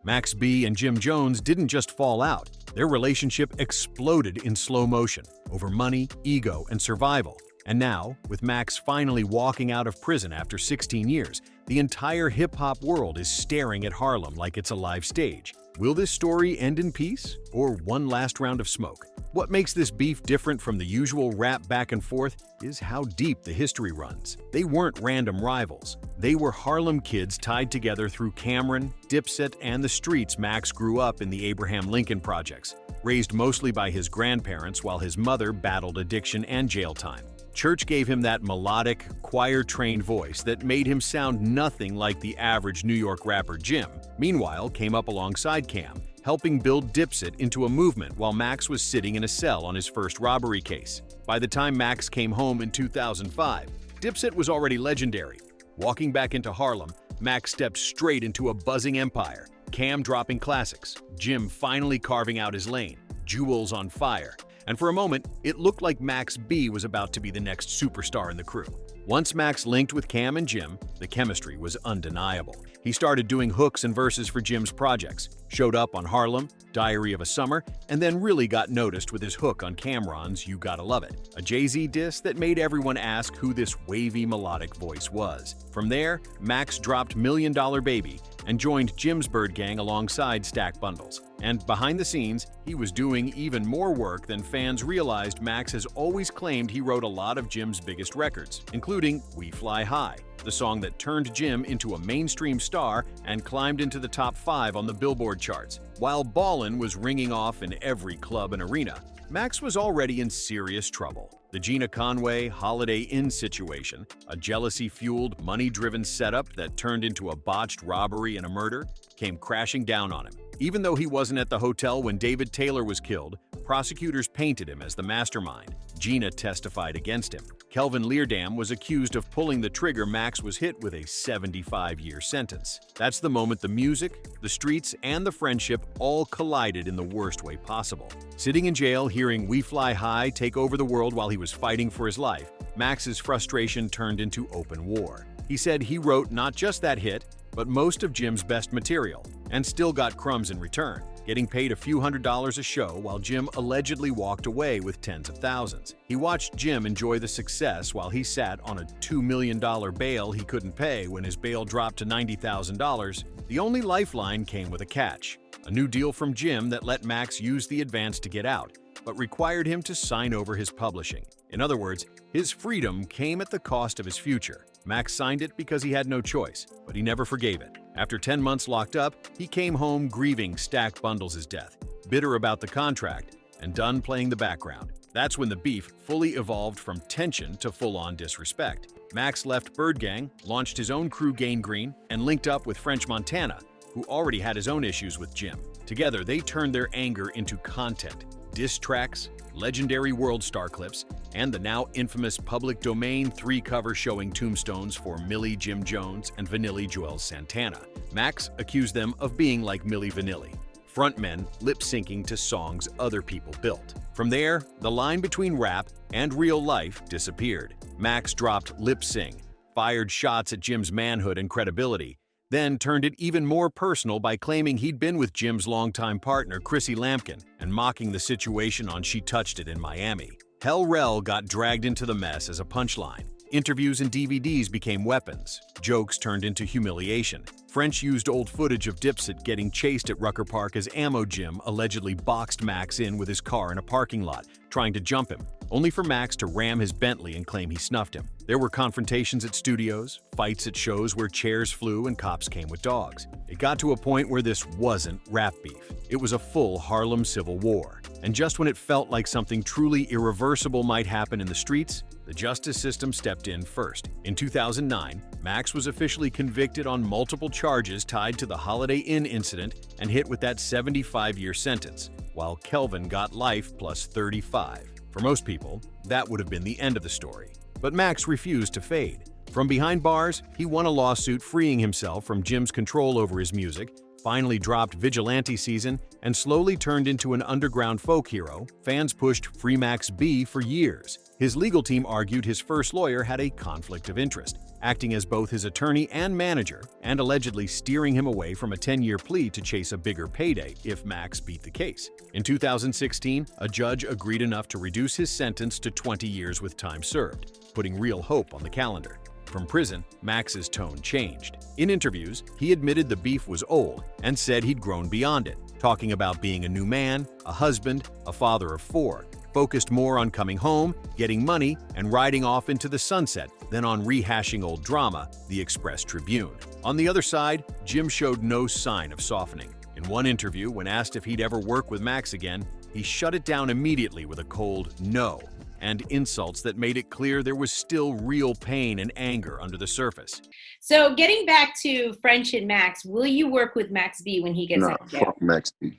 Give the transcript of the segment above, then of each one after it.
Max B and Jim Jones didn't just fall out, their relationship exploded in slow motion over money, ego, and survival. And now, with Max finally walking out of prison after 16 years, the entire hip-hop world is staring at Harlem like it's a live stage. Will this story end in peace, or one last round of smoke? What makes this beef different from the usual rap back and forth is how deep the history runs. They weren't random rivals. They were Harlem kids tied together through Cameron, Dipset, and the streets. Max grew up in the Abraham Lincoln projects, raised mostly by his grandparents while his mother battled addiction and jail time. Church gave him that melodic, choir-trained voice that made him sound nothing like the average New York rapper Jim. Meanwhile, came up alongside Cam, helping build Dipset into a movement while Max was sitting in a cell on his first robbery case. By the time Max came home in 2005, Dipset was already legendary. Walking back into Harlem, Max stepped straight into a buzzing empire. Cam dropping classics, Jim finally carving out his lane, Jewels on fire. And for a moment, it looked like Max B was about to be the next superstar in the crew. Once Max linked with Cam and Jim, the chemistry was undeniable. He started doing hooks and verses for Jim's projects, showed up on Harlem, Diary of a Summer, and then really got noticed with his hook on Cam'ron's You Gotta Love It, a Jay-Z diss that made everyone ask who this wavy melodic voice was. From there, Max dropped Million Dollar Baby and joined Jim's ByrdGang alongside Stack Bundles. And behind the scenes, he was doing even more work than fans realized. Max has always claimed he wrote a lot of Jim's biggest records, including We Fly High, the song that turned Jim into a mainstream star and climbed into the top 5 on the Billboard charts. While Ballin' was ringing off in every club and arena, Max was already in serious trouble. The Gina Conway Holiday Inn situation, a jealousy-fueled, money-driven setup that turned into a botched robbery and a murder, came crashing down on him. Even though he wasn't at the hotel when David Taylor was killed, prosecutors painted him as the mastermind. Gina testified against him. Kelvin Leardam was accused of pulling the trigger. Max was hit with a 75-year sentence. That's the moment the music, the streets, and the friendship all collided in the worst way possible. Sitting in jail, hearing We Fly High take over the world while he was fighting for his life, Max's frustration turned into open war. He said he wrote not just that hit, but most of Jim's best material, and still got crumbs in return, getting paid a few $100s a show while Jim allegedly walked away with tens of thousands. He watched Jim enjoy the success while he sat on a $2 million bail he couldn't pay. When his bail dropped to $90,000, the only lifeline came with a catch. A new deal from Jim that let Max use the advance to get out, but required him to sign over his publishing. In other words, his freedom came at the cost of his future. Max signed it because he had no choice, but he never forgave it. After 10 months locked up, he came home grieving Stack Bundles' death, bitter about the contract, and done playing the background. That's when the beef fully evolved from tension to full-on disrespect. Max left ByrdGang, launched his own crew Gain Green, and linked up with French Montana, who already had his own issues with Jim. Together, they turned their anger into content, diss tracks, legendary world star clips, and the now infamous public domain 3 cover showing tombstones for Millie Jim Jones and Vanilli Joel Santana. Max accused them of being like Milli Vanilli, frontmen lip-syncing to songs other people built. From there, the line between rap and real life disappeared. Max dropped Lip Sing, fired shots at Jim's manhood and credibility, then turned it even more personal by claiming he'd been with Jim's longtime partner Chrissy Lampkin and mocking the situation on She Touched It in Miami. Hell Rel got dragged into the mess as a punchline. Interviews and DVDs became weapons. Jokes turned into humiliation. French used old footage of Dipset getting chased at Rucker Park as Ammo Jim allegedly boxed Max in with his car in a parking lot, trying to jump him, only for Max to ram his Bentley and claim he snuffed him. There were confrontations at studios, fights at shows where chairs flew and cops came with dogs. It got to a point where this wasn't rap beef. It was a full Harlem Civil War. And just when it felt like something truly irreversible might happen in the streets, the justice system stepped in first. In 2009, Max was officially convicted on multiple charges tied to the Holiday Inn incident and hit with that 75-year sentence, while Kelvin got life plus 35. For most people, that would have been the end of the story. But Max refused to fade. From behind bars, he won a lawsuit freeing himself from Jim's control over his music, finally dropped Vigilante Season, and slowly turned into an underground folk hero. Fans pushed Free Max B for years. His legal team argued his first lawyer had a conflict of interest, acting as both his attorney and manager, and allegedly steering him away from a 10-year plea to chase a bigger payday if Max beat the case. In 2016, a judge agreed enough to reduce his sentence to 20 years with time served, putting real hope on the calendar. From prison, Max's tone changed. In interviews, he admitted the beef was old and said he'd grown beyond it, talking about being a new man, a husband, a father of 4, focused more on coming home, getting money, and riding off into the sunset than on rehashing old drama, the Express-Tribune. On the other side, Jim showed no sign of softening. In one interview, when asked if he'd ever work with Max again, he shut it down immediately with a cold no, and insults that made it clear there was still real pain and anger under the surface. So getting back to French and Max, will you work with Max B when he gets out of jail? Fuck Max B.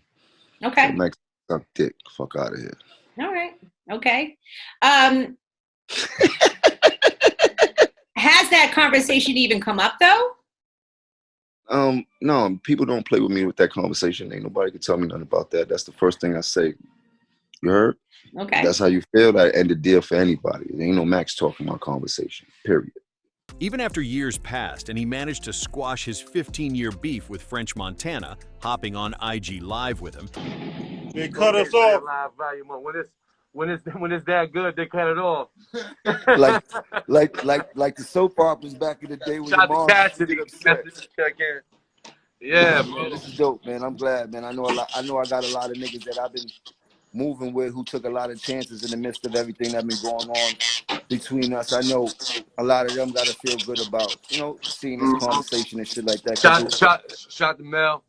Okay. So Max suck dick. Fuck out of here. All right. Okay. Has that conversation even come up though? No, people don't play with me with that conversation. Ain't nobody can tell me nothing about that. That's the first thing I say. You heard? Okay. That's how you feel. That end the deal for anybody. There ain't no Max talking about conversation. Period. Even after years passed and he managed to squash his 15-year beef with French Montana, hopping on IG Live with him. They cut us off. Live volume on. When it's that good, they cut it off. like the soap operas back in the day when Shout your out mom to Cassidy. get upset. Yeah, man. This is dope, man. I'm glad, man. I know I got a lot of niggas that I've been moving with who took a lot of chances in the midst of everything that's been going on between us. I know a lot of them gotta feel good about, seeing this conversation and shit like that. Shot the Mel.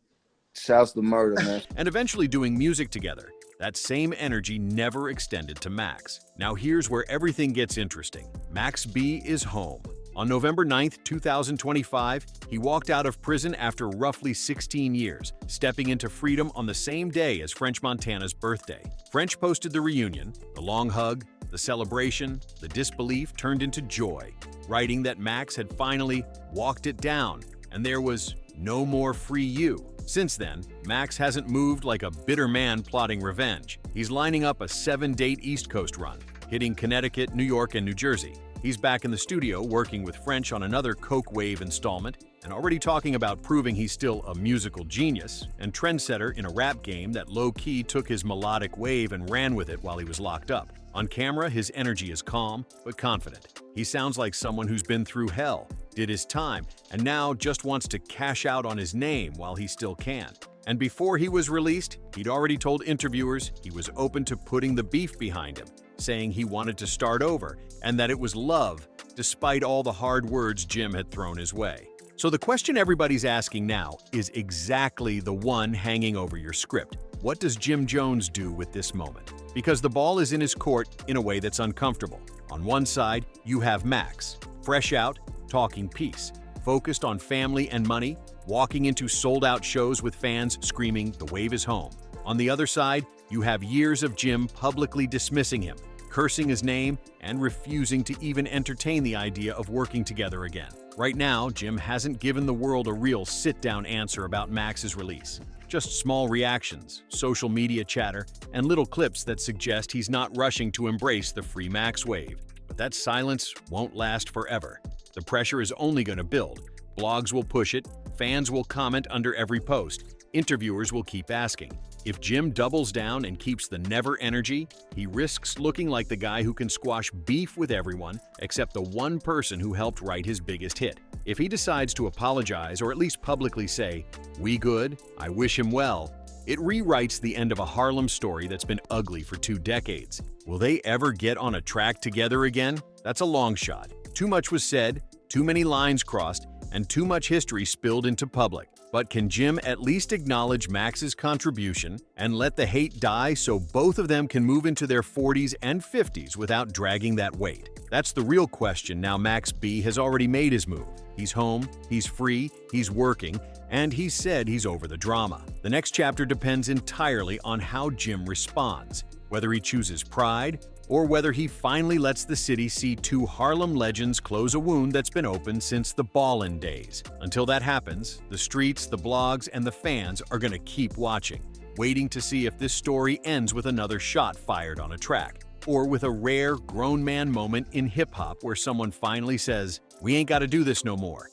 Shouts to Murder, man. And eventually doing music together. That same energy never extended to Max. Now here's where everything gets interesting. Max B is home. On November 9th, 2025, he walked out of prison after roughly 16 years, stepping into freedom on the same day as French Montana's birthday. French posted the reunion, the long hug, the celebration, the disbelief turned into joy, writing that Max had finally walked it down, and there was no more free you. Since then, Max hasn't moved like a bitter man plotting revenge. He's lining up a 7-date East Coast run, hitting Connecticut, New York, and New Jersey. He's back in the studio working with French on another Coke Wave installment and already talking about proving he's still a musical genius and trendsetter in a rap game that low-key took his melodic wave and ran with it while he was locked up. On camera, his energy is calm but confident. He sounds like someone who's been through hell, did his time, and now just wants to cash out on his name while he still can. And before he was released, he'd already told interviewers he was open to putting the beef behind him, saying he wanted to start over and that it was love, despite all the hard words Jim had thrown his way. So the question everybody's asking now is exactly the one hanging over your script. What does Jim Jones do with this moment? Because the ball is in his court in a way that's uncomfortable. On one side, you have Max, fresh out, talking peace, focused on family and money, walking into sold-out shows with fans screaming, "The wave is home." On the other side, you have years of Jim publicly dismissing him, cursing his name, and refusing to even entertain the idea of working together again. Right now, Jim hasn't given the world a real sit-down answer about Max's release. Just small reactions, social media chatter, and little clips that suggest he's not rushing to embrace the free Max wave. But that silence won't last forever. The pressure is only going to build. Blogs will push it, fans will comment under every post, interviewers will keep asking. If Jim doubles down and keeps the never energy, he risks looking like the guy who can squash beef with everyone except the one person who helped write his biggest hit. If he decides to apologize or at least publicly say, "We good, I wish him well," it rewrites the end of a Harlem story that's been ugly for 2 decades. Will they ever get on a track together again? That's a long shot. Too much was said, too many lines crossed, and too much history spilled into public. But can Jim at least acknowledge Max's contribution and let the hate die so both of them can move into their 40s and 50s without dragging that weight? That's the real question now Max B has already made his move. He's home, he's free, he's working, and he's said he's over the drama. The next chapter depends entirely on how Jim responds, whether he chooses pride or whether he finally lets the city see 2 Harlem legends close a wound that's been open since the Ballin' days. Until that happens, the streets, the blogs, and the fans are going to keep watching, waiting to see if this story ends with another shot fired on a track, or with a rare grown man moment in hip-hop where someone finally says, We ain't got to do this no more.